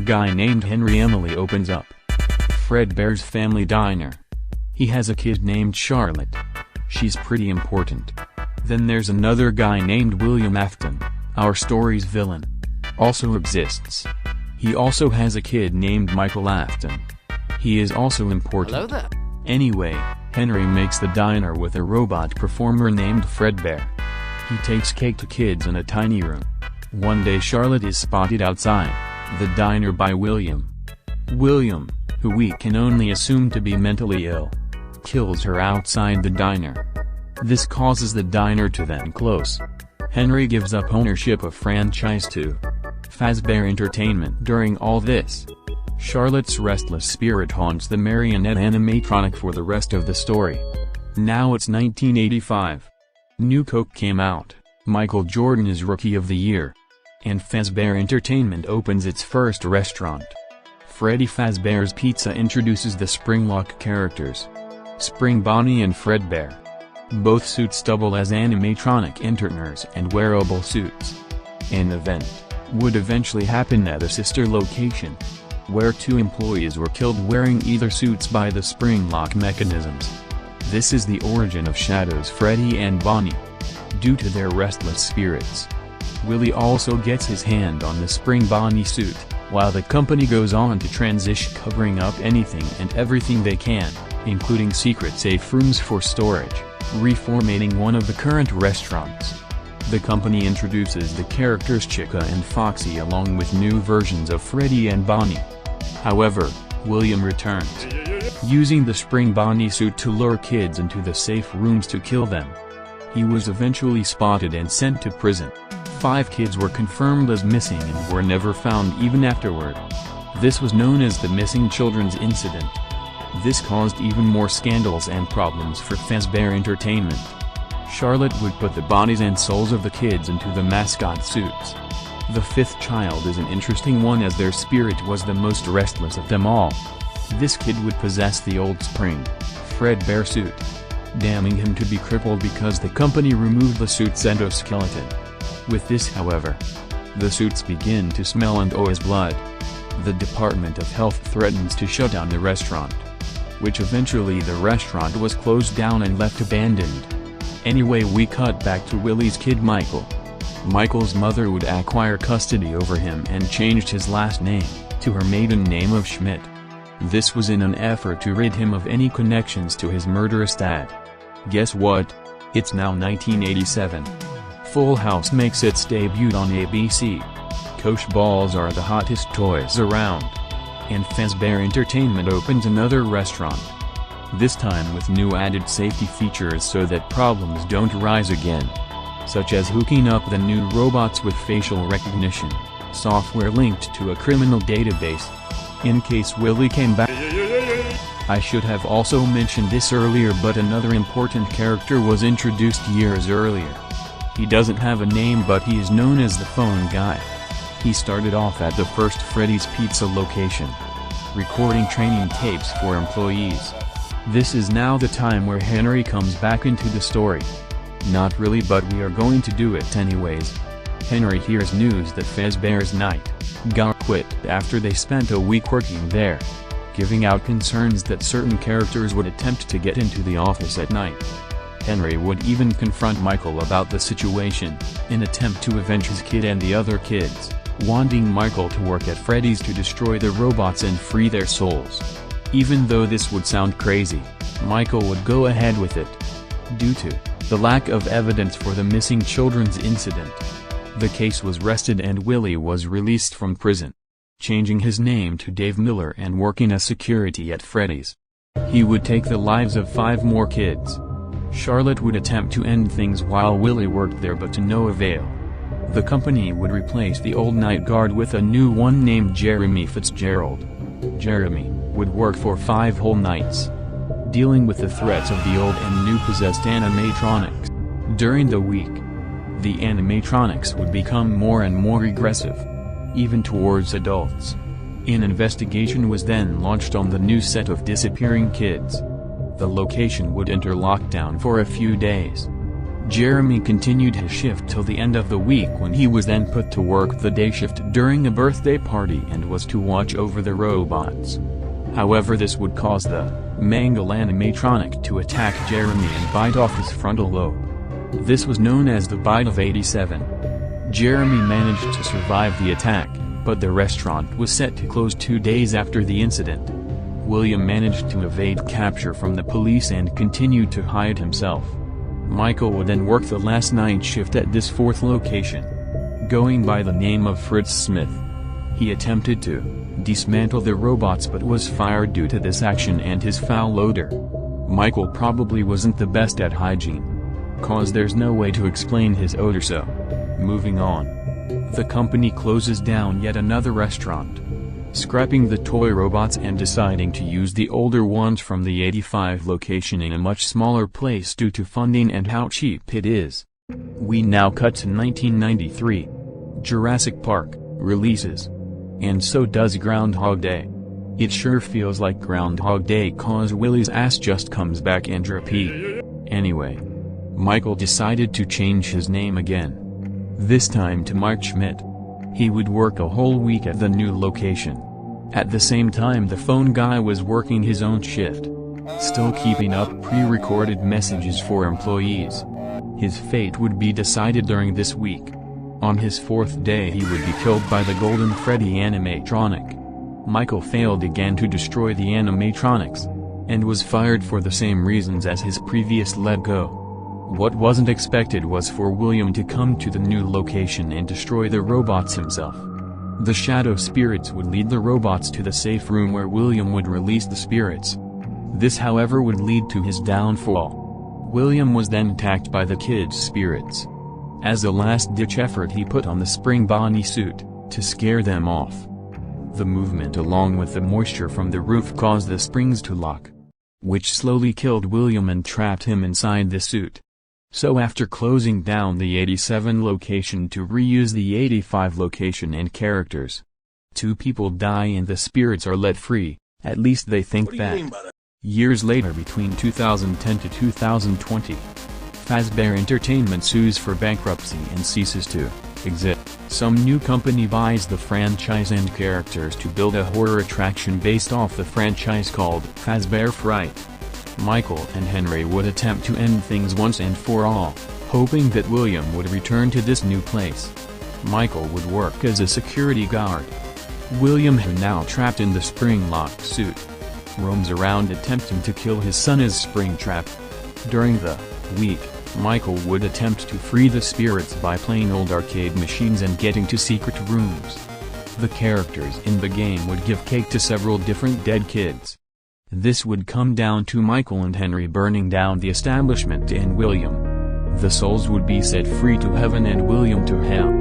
guy named Henry Emily opens up Fredbear's Family Diner. He has a kid named Charlotte. She's pretty important. Then there's another guy named William Afton, our story's villain. Also exists. He also has a kid named Michael Afton. He is also important. Hello there. Anyway, Henry makes the diner with a robot performer named Fredbear. He takes cake to kids in a tiny room. One day Charlotte is spotted outside the diner by William. William, who we can only assume to be mentally ill, kills her outside the diner. This causes the diner to then close. Henry gives up ownership of franchise to Fazbear Entertainment. During all this, Charlotte's restless spirit haunts the marionette animatronic for the rest of the story. Now it's 1985. New Coke came out, Michael Jordan is Rookie of the Year, and Fazbear Entertainment opens its first restaurant. Freddy Fazbear's Pizza introduces the Springlock characters, Spring Bonnie and Fredbear. Both suits double as animatronic entertainers and wearable suits. An event would eventually happen at a sister location, where 2 employees were killed wearing either suits by the Springlock mechanisms. This is the origin of Shadow's Freddy and Bonnie. Due to their restless spirits, Willie also gets his hand on the Spring Bonnie suit, while the company goes on to transition, covering up anything and everything they can, including secret safe rooms for storage, reformatting one of the current restaurants. The company introduces the characters Chica and Foxy along with new versions of Freddy and Bonnie. However, William returns, using the Spring Bonnie suit to lure kids into the safe rooms to kill them. He was eventually spotted and sent to prison. 5 kids were confirmed as missing and were never found even afterward. This was known as the Missing Children's Incident. This caused even more scandals and problems for Fazbear Entertainment. Charlotte would put the bodies and souls of the kids into the mascot suits. The 5th child is an interesting one as their spirit was the most restless of them all. This kid would possess the old Spring Fredbear suit, damning him to be crippled because the company removed the suit's endoskeleton. With this, however, the suits begin to smell and owe as blood. The Department of Health threatens to shut down the restaurant, which eventually the restaurant was closed down and left abandoned. Anyway, we cut back to Willie's kid Michael. Michael's mother would acquire custody over him and changed his last name to her maiden name of Schmidt. This was in an effort to rid him of any connections to his murderous dad. Guess what? It's now 1987. Full House makes its debut on ABC. Coach balls are the hottest toys around. And Fazbear Entertainment opens another restaurant. This time with new added safety features so that problems don't rise again, such as hooking up the new robots with facial recognition software linked to a criminal database, in case Willie came back. I should have also mentioned this earlier, but another important character was introduced years earlier. He doesn't have a name, but he is known as the Phone Guy. He started off at the first Freddy's Pizza location, recording training tapes for employees. This is now the time where Henry comes back into the story. Not really, but we are going to do it anyways. Henry hears news that Fazbear's night got quit after they spent a week working there, giving out concerns that certain characters would attempt to get into the office at night. Henry would even confront Michael about the situation, in attempt to avenge his kid and the other kids, wanting Michael to work at Freddy's to destroy the robots and free their souls. Even though this would sound crazy, Michael would go ahead with it. Due to the lack of evidence for the missing children's incident, the case was rested and Willie was released from prison, changing his name to Dave Miller and working as security at Freddy's. He would take the lives of 5 more kids. Charlotte would attempt to end things while Willie worked there, but to no avail. The company would replace the old night guard with a new one named Jeremy Fitzgerald. Jeremy would work for 5 whole nights, dealing with the threats of the old and new possessed animatronics. During the week, the animatronics would become more and more aggressive, even towards adults. An investigation was then launched on the new set of disappearing kids. The location would enter lockdown for a few days. Jeremy continued his shift till the end of the week, when he was then put to work the day shift during a birthday party and was to watch over the robots. However, this would cause the Mangle animatronic to attack Jeremy and bite off his frontal lobe. This was known as the bite of 87. Jeremy managed to survive the attack, but the restaurant was set to close 2 days after the incident. William managed to evade capture from the police and continued to hide himself. Michael would then work the last night shift at this fourth location. Going by the name of Fritz Smith, he attempted to dismantle the robots but was fired due to this action and his foul odor. Michael probably wasn't the best at hygiene, cause there's no way to explain his odor. So, moving on. The company closes down yet another restaurant, scrapping the toy robots and deciding to use the older ones from the 85 location in a much smaller place due to funding and how cheap it is. We now cut to 1993. Jurassic Park releases. And so does Groundhog Day. It sure feels like Groundhog Day cause Willie's ass just comes back and repeat. Anyway, Michael decided to change his name again. This time to Mark Schmidt. He would work a whole week at the new location. At the same time, the phone guy was working his own shift, still keeping up pre-recorded messages for employees. His fate would be decided during this week. On his fourth day he would be killed by the Golden Freddy animatronic. Michael failed again to destroy the animatronics, and was fired for the same reasons as his previous let go. What wasn't expected was for William to come to the new location and destroy the robots himself. The shadow spirits would lead the robots to the safe room where William would release the spirits. This, however, would lead to his downfall. William was then attacked by the kids' spirits. As a last-ditch effort, he put on the spring Bonnie suit to scare them off. The movement along with the moisture from the roof caused the springs to lock, which slowly killed William and trapped him inside the suit. So after closing down the 87 location to reuse the 85 location and characters, 2 people die and the spirits are let free, at least they think that. Years later, between 2010 to 2020, Fazbear Entertainment sues for bankruptcy and ceases to exist. Some new company buys the franchise and characters to build a horror attraction based off the franchise called Fazbear Fright. Michael and Henry would attempt to end things once and for all, hoping that William would return to this new place. Michael would work as a security guard. William, who now trapped in the spring-locked suit, roams around attempting to kill his son as Springtrap. During the week, Michael would attempt to free the spirits by playing old arcade machines and getting to secret rooms. The characters in the game would give cake to several different dead kids. This would come down to Michael and Henry burning down the establishment and William. The souls would be set free to heaven and William to hell.